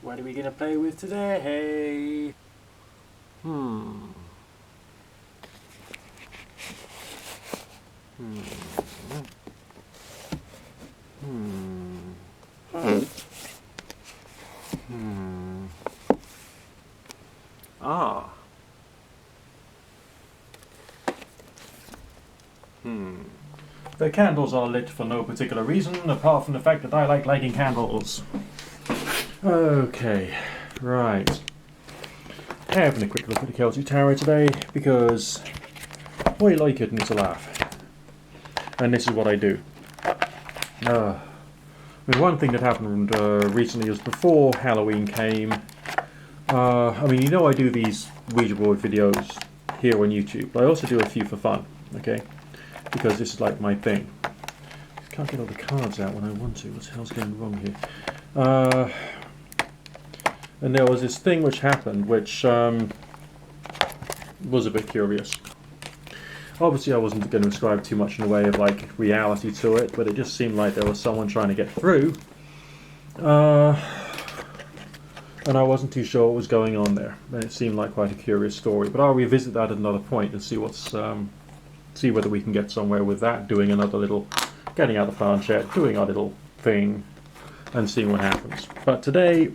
What are we gonna play with today? Ah. The candles are lit for no particular reason, apart from the fact that I like lighting candles. Okay, right. Having a quick look at the Celtic Tarot today, because I like it and it's a laugh. And this is what I do. One thing that happened recently was before Halloween came. I do these Ouija board videos here on YouTube, but I also do a few for fun, okay? Because this is like my thing. Can't get all the cards out when I want to. What the hell's going wrong here? And there was this thing which happened, which was a bit curious. Obviously, I wasn't going to ascribe too much in the way of like reality to it, but it just seemed like there was someone trying to get through, and I wasn't too sure what was going on there. And it seemed like quite a curious story. But I'll revisit that at another point and see what's see whether we can get somewhere with that. Doing another little, getting out the planchette, doing our little thing, and seeing what happens. But today,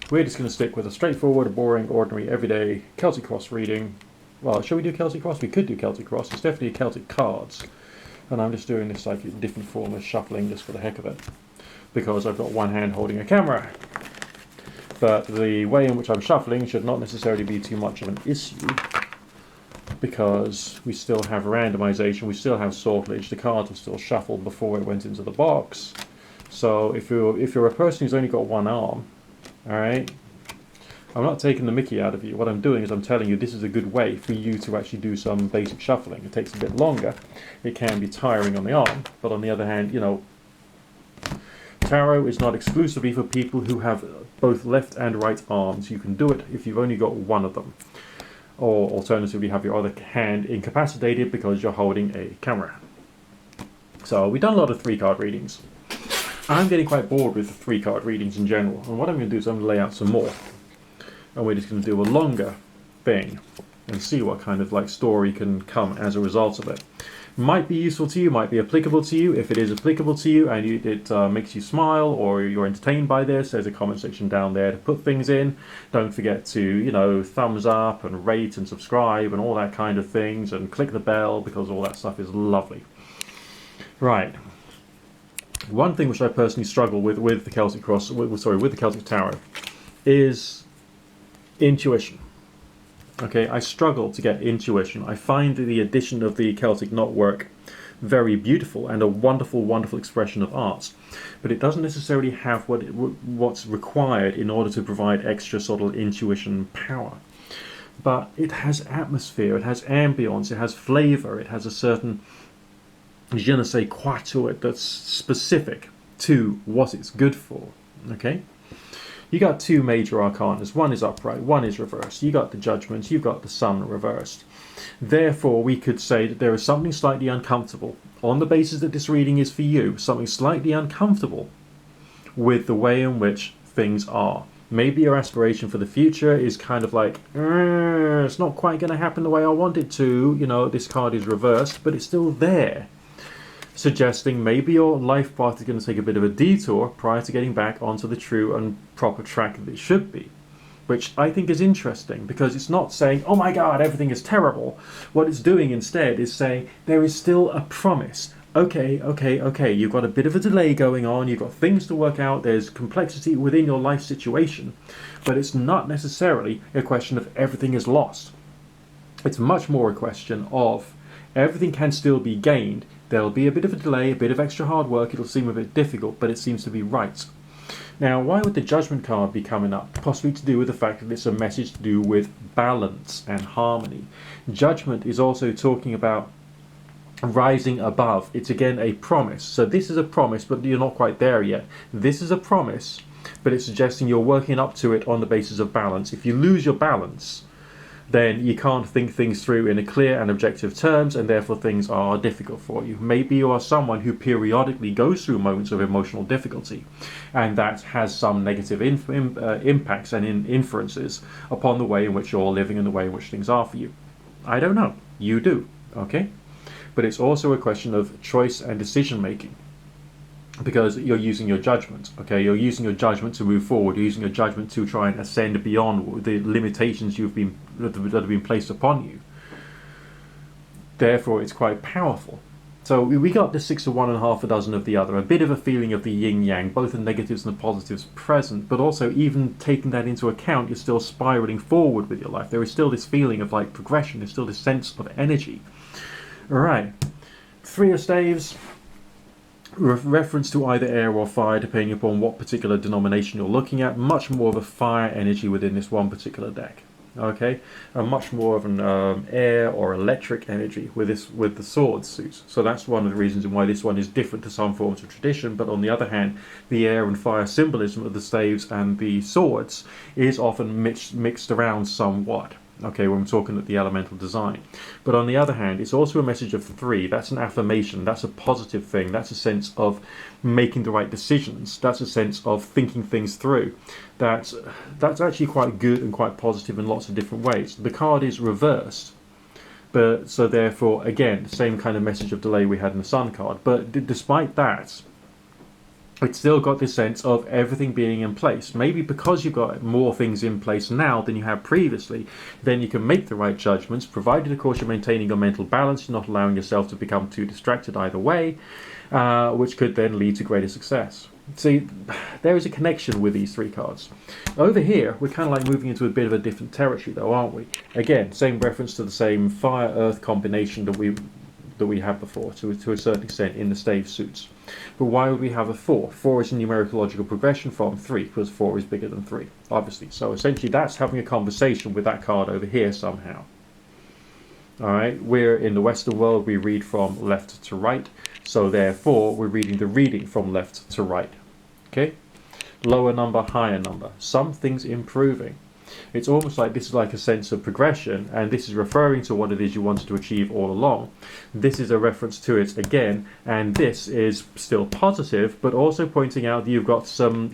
we're just going to stick with a straightforward, boring, ordinary, everyday Celtic Cross reading. Well, shall we do Celtic Cross? We could do Celtic Cross. It's definitely Celtic cards. And I'm just doing this like a different form of shuffling just for the heck of it. Because I've got one hand holding a camera. But the way in which I'm shuffling should not necessarily be too much of an issue. Because we still have randomization, we still have sortilege. The cards were still shuffled before it went into the box. So if you're a person who's only got one arm, alright, I'm not taking the mickey out of you. What I'm doing is I'm telling you this is a good way for you to actually do some basic shuffling. It takes a bit longer. It can be tiring on the arm. But on the other hand, tarot is not exclusively for people who have both left and right arms. You can do it if you've only got one of them. Or alternatively have your other hand incapacitated because you're holding a camera. So we've done a lot of 3-card readings. I'm getting quite bored with the 3-card readings in general. And what I'm going to do is I'm going to lay out some more. And we're just going to do a longer thing and see what kind of like story can come as a result of it. Might be useful to you, might be applicable to you. If it is applicable to you and it makes you smile or you're entertained by this, there's a comment section down there to put things in. Don't forget to, thumbs up and rate and subscribe and all that kind of things, and click the bell because all that stuff is lovely. Right. One thing which I personally struggle with the Celtic Cross, with the Celtic Tarot, is intuition. Okay, I struggle to get intuition. I find the addition of the Celtic knotwork very beautiful and a wonderful, wonderful expression of art. But it doesn't necessarily have what's required in order to provide extra sort of intuition power. But it has atmosphere, it has ambience, it has flavour, it has a certain je ne sais quoi to it that's specific to what it's good for. Okay? You got 2 major arcanas. One is upright, one is reversed. You got the Judgment, you've got the Sun reversed. Therefore, we could say that there is something slightly uncomfortable, on the basis that this reading is for you, something slightly uncomfortable with the way in which things are. Maybe your aspiration for the future is kind of like, it's not quite going to happen the way I want it to. This card is reversed, but it's still there. Suggesting maybe your life path is going to take a bit of a detour prior to getting back onto the true and proper track that it should be. Which I think is interesting, because it's not saying, oh my god, everything is terrible. What it's doing instead is saying, there is still a promise. Okay, you've got a bit of a delay going on, you've got things to work out, there's complexity within your life situation, but it's not necessarily a question of everything is lost. It's much more a question of everything can still be gained. There'll be a bit of a delay, a bit of extra hard work, it'll seem a bit difficult, but it seems to be right. Now, why would the Judgment card be coming up? Possibly to do with the fact that it's a message to do with balance and harmony. Judgment is also talking about rising above. It's again a promise. So this is a promise, but you're not quite there yet. This is a promise, but it's suggesting you're working up to it on the basis of balance. If you lose your balance, then you can't think things through in a clear and objective terms, and therefore things are difficult for you. Maybe you are someone who periodically goes through moments of emotional difficulty, and that has some negative impacts and inferences upon the way in which you're living and the way in which things are for you. I don't know. You do, okay? But it's also a question of choice and decision making, because you're using your judgment, okay? You're using your judgment to move forward. You're using your judgment to try and ascend beyond the limitations that have been placed upon you. Therefore, it's quite powerful. So we got the 6 of one and half a dozen of the other, a bit of a feeling of the yin-yang, both the negatives and the positives present, but also even taking that into account, you're still spiraling forward with your life. There is still this feeling of like progression, there's still this sense of energy. All right, 3 of staves, reference to either air or fire, depending upon what particular denomination you're looking at. Much more of a fire energy within this one particular deck. Okay, and much more of an air or electric energy with the sword suit. So that's one of the reasons why this one is different to some forms of tradition. But on the other hand, the air and fire symbolism of the staves and the swords is often mixed around somewhat. Okay, when we're talking at the elemental design. But on the other hand, it's also a message of 3. That's an affirmation. That's a positive thing. That's a sense of making the right decisions. That's a sense of thinking things through. That's actually quite good and quite positive in lots of different ways. The card is reversed, but so therefore, again, the same kind of message of delay we had in the Sun card. But despite that, it's still got this sense of everything being in place. Maybe because you've got more things in place now than you have previously, then you can make the right judgments, provided, of course, you're maintaining your mental balance, you're not allowing yourself to become too distracted either way, which could then lead to greater success. See, there is a connection with these 3 cards. Over here, we're kind of like moving into a bit of a different territory, though, aren't we? Again, same reference to the same fire-earth combination that we had before, to a certain extent, in the stave suits. But why would we have a 4? 4 is a numerological progression from 3, because 4 is bigger than 3, obviously. So essentially that's having a conversation with that card over here somehow. Alright, we're in the Western world, we read from left to right, so therefore we're reading the reading from left to right. Okay? Lower number, higher number. Something's improving. It's almost like this is like a sense of progression, and this is referring to what it is you wanted to achieve all along. This is a reference to it again, and this is still positive, but also pointing out that you've got some,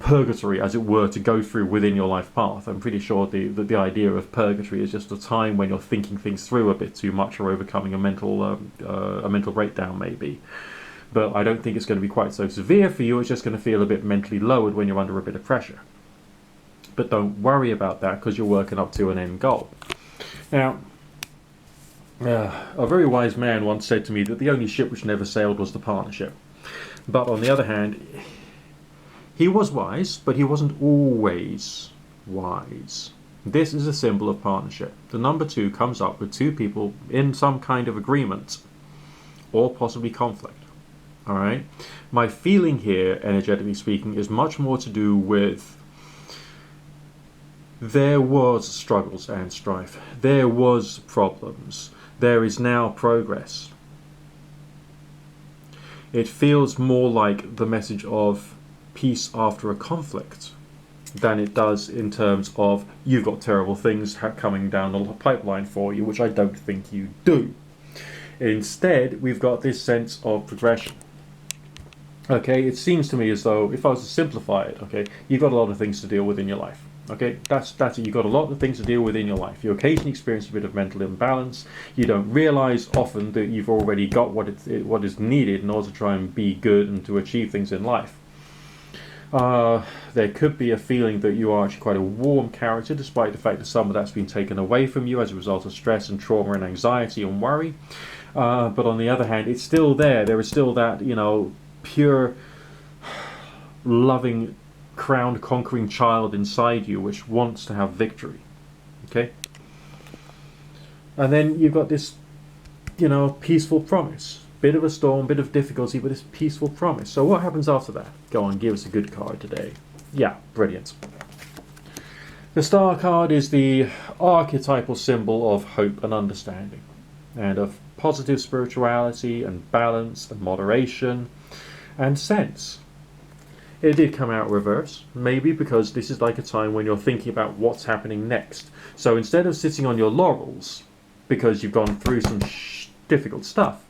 purgatory, as it were, to go through within your life path. I'm pretty sure the idea of purgatory is just a time when you're thinking things through a bit too much, or overcoming a mental breakdown, maybe. But I don't think it's going to be quite so severe for you. It's just going to feel a bit mentally lowered when you're under a bit of pressure. But don't worry about that, because you're working up to an end goal. Now, a very wise man once said to me that the only ship which never sailed was the partnership. But on the other hand, he was wise, but he wasn't always wise. This is a symbol of partnership. The number 2 comes up with 2 people in some kind of agreement, or possibly conflict. Alright? My feeling here, energetically speaking, is much more to do with there was struggles and strife. There was problems. There is now progress. It feels more like the message of peace after a conflict than it does in terms of you've got terrible things coming down the pipeline for you, which I don't think you do. Instead, we've got this sense of progression. Okay, it seems to me as though, if I was to simplify it, okay, you've got a lot of things to deal with in your life. Okay, that's it. You've got a lot of things to deal with in your life. You occasionally experience a bit of mental imbalance. You don't realise often that you've already got what is needed in order to try and be good and to achieve things in life. There could be a feeling that you are actually quite a warm character, despite the fact that some of that's been taken away from you as a result of stress and trauma and anxiety and worry. But on the other hand, it's still there. There is still that, pure, loving, crowned, conquering child inside you which wants to have victory. Okay? And then you've got this, peaceful promise. Bit of a storm, bit of difficulty, but this peaceful promise. So what happens after that? Go on, give us a good card today. Yeah, brilliant. The Star card is the archetypal symbol of hope and understanding, and of positive spirituality and balance and moderation and sense. It did come out reverse, maybe because this is like a time when you're thinking about what's happening next. So instead of sitting on your laurels, because you've gone through some difficult stuff,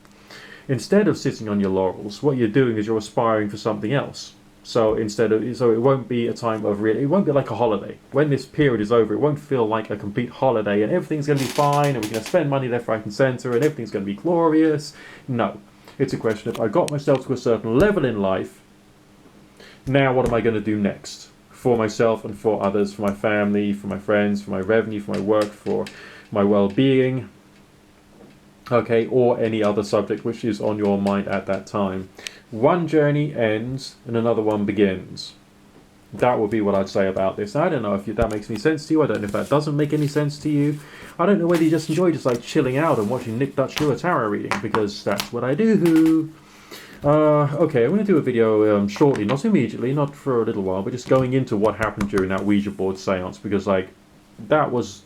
instead of sitting on your laurels, what you're doing is you're aspiring for something else. So it won't be a time of it won't be like a holiday. When this period is over, it won't feel like a complete holiday and everything's going to be fine and we're going to spend money left, right and centre and everything's going to be glorious. No. It's a question of, I got myself to a certain level in life, now what am I going to do next? For myself and for others, for my family, for my friends, for my revenue, for my work, for my well-being, okay, or any other subject which is on your mind at that time. One journey ends and another one begins. That would be what I'd say about this. I don't know if that makes any sense to you. I don't know if that doesn't make any sense to you. I don't know whether you just enjoy just like chilling out and watching Nick Dutch do a tarot reading, because that's what I do. Okay, I'm going to do a video shortly, not immediately, not for a little while, but just going into what happened during that Ouija board seance, because like there was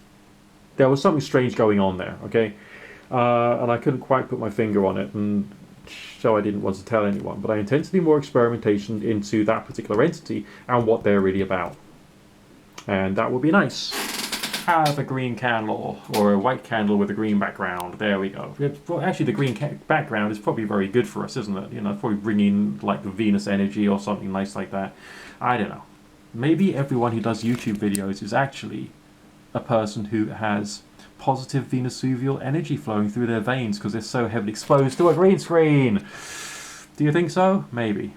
something strange going on there, okay? And I couldn't quite put my finger on it, and so I didn't want to tell anyone, but I intend to do more experimentation into that particular entity and what they're really about. And that would be nice. Have a green candle, or a white candle with a green background. There we go. Well, actually, the green background is probably very good for us, isn't it? You know, probably bringing like the Venus energy or something nice like that. I don't know. Maybe everyone who does YouTube videos is actually a person who has positive Venusuvial energy flowing through their veins because they're so heavily exposed to a green screen. Do you think so? Maybe.